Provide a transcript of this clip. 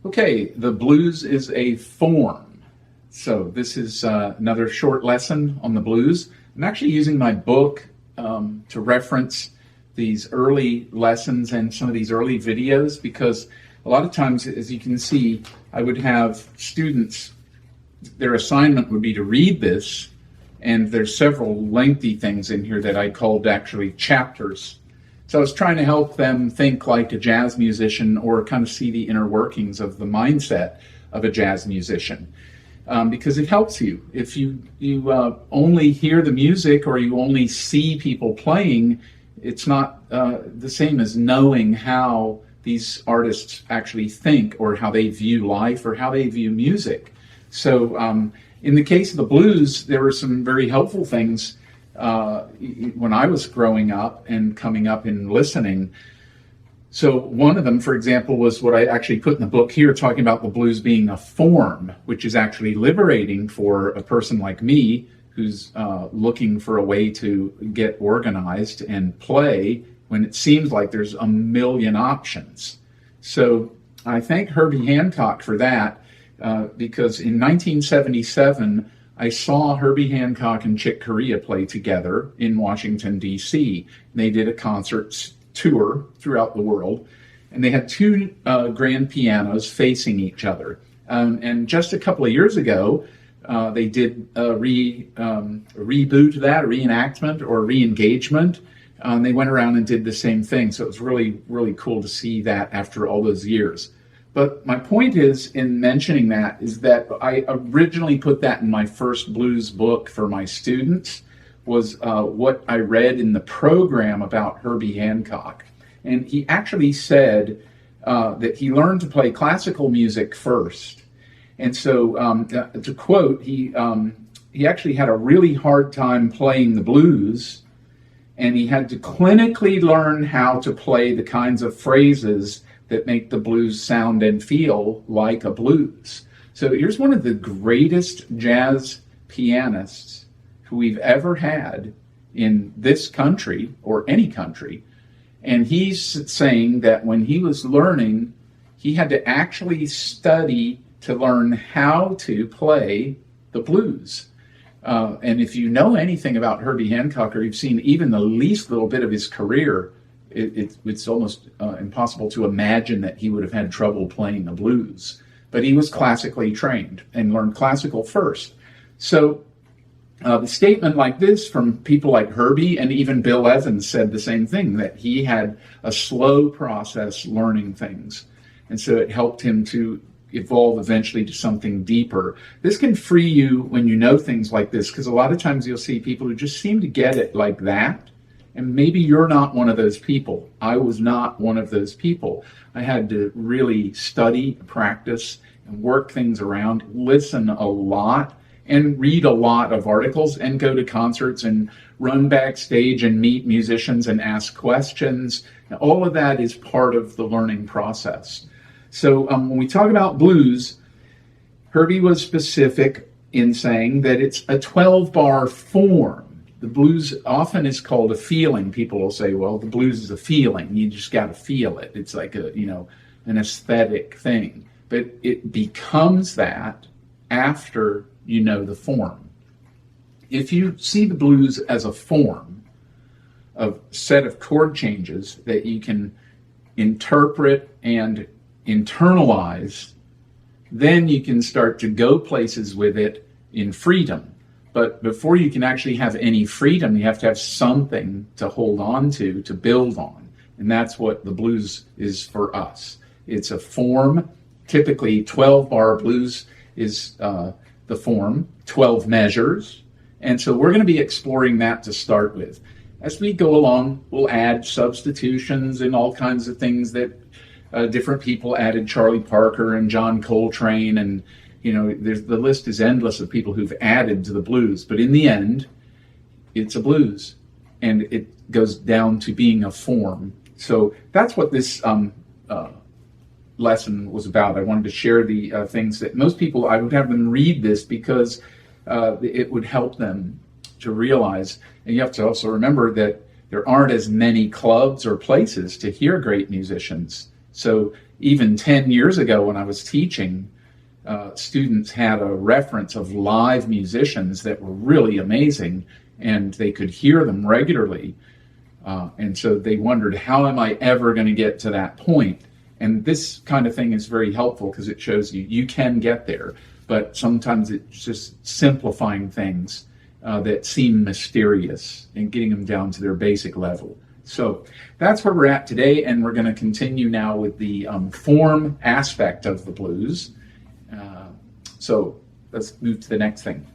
Okay, the blues is a form. So this is another short lesson on the blues. I'm actually using my book to reference these early lessons and some of these early videos, because a lot of times, as you can see, I would have students, their assignment would be to read this, and there's several lengthy things in here that I called actually chapters. So I was trying to help them think like a jazz musician, or kind of see the inner workings of the mindset of a jazz musician, because it helps you. If you only hear the music or you only see people playing, it's not the same as knowing how these artists actually think, or how they view life, or how they view music. So in the case of the blues, there were some very helpful things when I was growing up and coming up and listening. So one of them, for example, was what I actually put in the book here, talking about the blues being a form, which is actually liberating for a person like me who's looking for a way to get organized and play when it seems like there's a million options. So I thank Herbie Hancock for that, because in 1977, I saw Herbie Hancock and Chick Corea play together in Washington, D.C. They did a concert tour throughout the world, and they had two grand pianos facing each other. And just a couple of years ago, they did a reboot of that, a reenactment or re-engagement. They went around and did the same thing. So it was really, really cool to see that after all those years. But my point is, in mentioning that, is that I originally put that in my first blues book for my students, was what I read in the program about Herbie Hancock. And he actually said that he learned to play classical music first. And so, to quote, he actually had a really hard time playing the blues, and he had to clinically learn how to play the kinds of phrases that make the blues sound and feel like a blues. So here's one of the greatest jazz pianists who we've ever had in this country, or any country. And he's saying that when he was learning, he had to actually study to learn how to play the blues. And if you know anything about Herbie Hancock, or you've seen even the least little bit of his career, it's almost impossible to imagine that he would have had trouble playing the blues. But he was classically trained and learned classical first. So the statement like this from people like Herbie, and even Bill Evans said the same thing, that he had a slow process learning things. And so it helped him to evolve eventually to something deeper. This can free you when you know things like this, because a lot of times you'll see people who just seem to get it like that. And maybe you're not one of those people. I was not one of those people. I had to really study, practice, and work things around, listen a lot, and read a lot of articles, and go to concerts, and run backstage, and meet musicians, and ask questions. Now, all of that is part of the learning process. So when we talk about blues, Herbie was specific in saying that it's a 12-bar form. The blues often is called a feeling. People will say, well, the blues is a feeling. You just got to feel it. It's like an aesthetic thing. But it becomes that after you know the form. If you see the blues as a form, a set of chord changes that you can interpret and internalize, then you can start to go places with it in freedom. But before you can actually have any freedom, you have to have something to hold on to build on. And that's what the blues is for us. It's a form. Typically, 12-bar blues is the form, 12 measures. And so we're going to be exploring that to start with. As we go along, we'll add substitutions and all kinds of things that different people added. Charlie Parker and John Coltrane, and the list is endless of people who've added to the blues. But in the end, it's a blues, and it goes down to being a form. So that's what this lesson was about. I wanted to share the things that most people, I would have them read this because it would help them to realize. And you have to also remember that there aren't as many clubs or places to hear great musicians. So even 10 years ago when I was teaching, students had a reference of live musicians that were really amazing, and they could hear them regularly. And so they wondered, how am I ever going to get to that point? And this kind of thing is very helpful because it shows you can get there, but sometimes it's just simplifying things that seem mysterious and getting them down to their basic level. So that's where we're at today, and we're going to continue now with the form aspect of the blues. So let's move to the next thing.